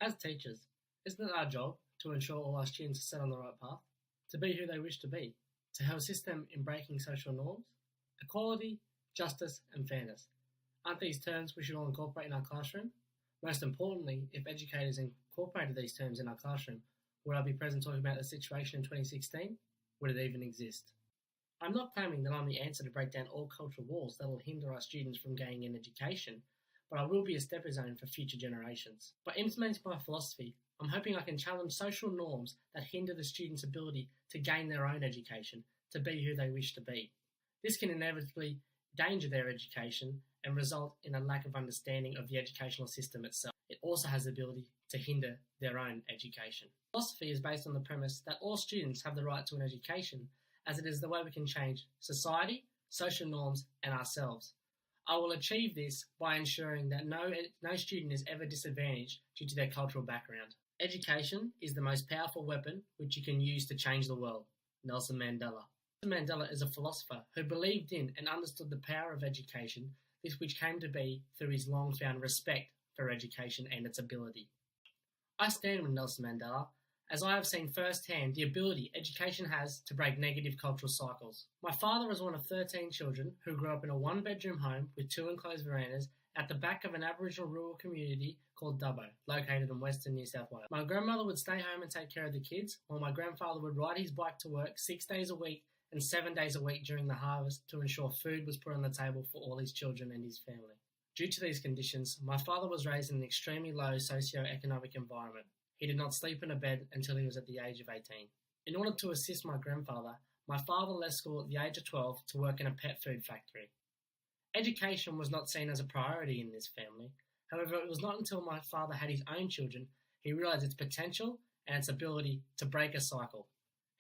As teachers, isn't it our job to ensure all our students are set on the right path, to be who they wish to be, to help assist them in breaking social norms? Equality, justice, and fairness. Aren't these terms we should all incorporate in our classroom? Most importantly, if educators incorporated these terms in our classroom, would I be present talking about the situation in 2016? Would it even exist? I'm not claiming that I'm the answer to break down all cultural walls that will hinder our students from gaining an education, but I will be a stepping stone for future generations. By implementing my philosophy, I'm hoping I can challenge social norms that hinder the students' ability to gain their own education, to be who they wish to be. This can inevitably endanger their education and result in a lack of understanding of the educational system itself. It also has the ability to hinder their own education. Philosophy is based on the premise that all students have the right to an education, as it is the way we can change society, social norms, and ourselves. I will achieve this by ensuring that no student is ever disadvantaged due to their cultural background. Education is the most powerful weapon which you can use to change the world. Nelson Mandela. Nelson Mandela is a philosopher who believed in and understood the power of education, this which came to be through his long-found respect for education and its ability. I stand with Nelson Mandela, as I have seen firsthand the ability education has to break negative cultural cycles. My father was one of 13 children who grew up in a one-bedroom home with 2 enclosed verandas at the back of an Aboriginal rural community called Dubbo, located in western New South Wales. My grandmother would stay home and take care of the kids, while my grandfather would ride his bike to work 6 days a week and 7 days a week during the harvest to ensure food was put on the table for all his children and his family. Due to these conditions, my father was raised in an extremely low socio-economic environment. He did not sleep in a bed until he was at the age of 18. In order to assist my grandfather, my father left school at the age of 12 to work in a pet food factory. Education was not seen as a priority in this family. However, it was not until my father had his own children he realised its potential and its ability to break a cycle.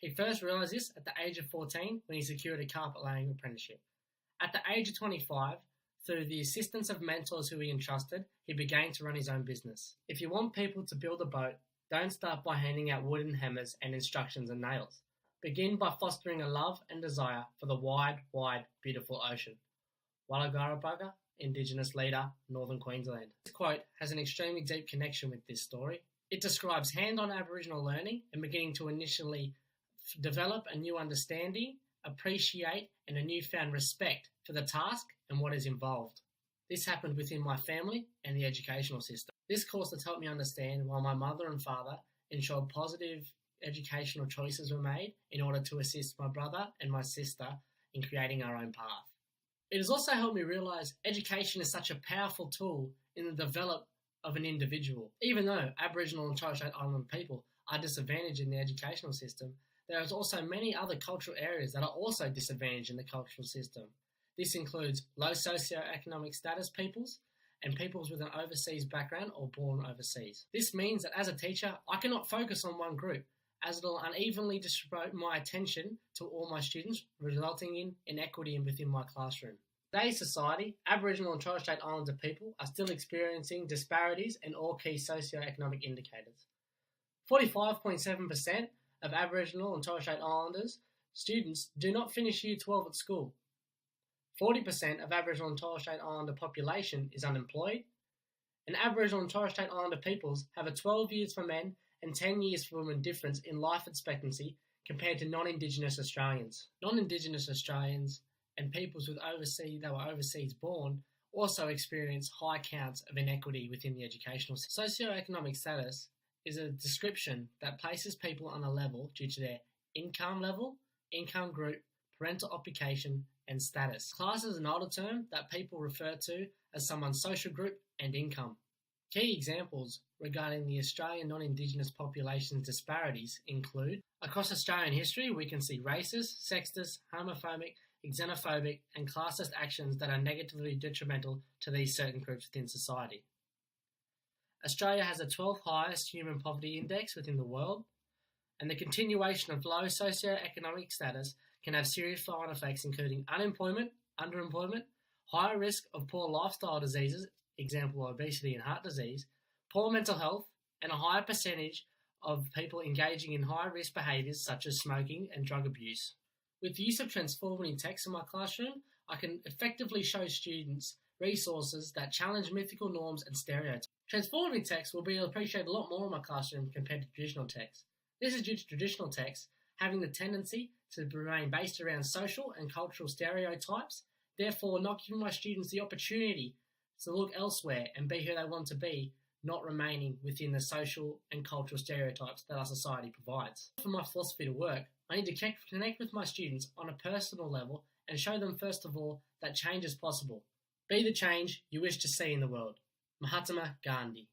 He first realised this at the age of 14 when he secured a carpet laying apprenticeship. At the age of 25, through the assistance of mentors who he entrusted, he began to run his own business. If you want people to build a boat, don't start by handing out wooden hammers and instructions and nails. Begin by fostering a love and desire for the wide, beautiful ocean. Walagarabaga, Indigenous leader, Northern Queensland. This quote has an extremely deep connection with this story. It describes hand-on Aboriginal learning and beginning to initially develop a new understanding, appreciate, and a newfound respect for the task and what is involved. This happened within my family and the educational system. This course has helped me understand why my mother and father ensured positive educational choices were made in order to assist my brother and my sister in creating our own path. It has also helped me realise education is such a powerful tool in the development of an individual. Even though Aboriginal and Torres Strait Islander people are disadvantaged in the educational system, there is also many other cultural areas that are also disadvantaged in the cultural system. This includes low socio-economic status peoples and peoples with an overseas background or born overseas. This means that as a teacher, I cannot focus on one group, as it will unevenly distribute my attention to all my students, resulting in inequity within my classroom. In today's society, Aboriginal and Torres Strait Islander people are still experiencing disparities in all key socio-economic indicators. 45.7% of Aboriginal and Torres Strait Islanders students do not finish Year 12 at school. 40% of Aboriginal and Torres Strait Islander population is unemployed, and Aboriginal and Torres Strait Islander peoples have a 12 years for men and 10 years for women difference in life expectancy compared to non-Indigenous Australians. Non-Indigenous Australians and peoples with overseas born also experience high counts of inequity within the educational system. Socioeconomic status is a description that places people on a level due to their income level, income group, parental occupation, and status. Class is an older term that people refer to as someone's social group and income. Key examples regarding the Australian non-Indigenous population's disparities include, across Australian history, we can see racist, sexist, homophobic, xenophobic, and classist actions that are negatively detrimental to these certain groups within society. Australia has the 12th highest human poverty index within the world, and the continuation of low socio-economic status can have serious flow-on effects including unemployment, underemployment, higher risk of poor lifestyle diseases, example obesity and heart disease, poor mental health, and a higher percentage of people engaging in high-risk behaviours such as smoking and drug abuse. With the use of transformative text in my classroom, I can effectively show students resources that challenge mythical norms and stereotypes. Transformative text will be appreciated a lot more in my classroom compared to traditional text. This is due to traditional text having the tendency to remain based around social and cultural stereotypes, therefore not giving my students the opportunity to look elsewhere and be who they want to be, not remaining within the social and cultural stereotypes that our society provides. For my philosophy to work, I need to connect with my students on a personal level and show them, first of all, that change is possible. Be the change you wish to see in the world. Mahatma Gandhi.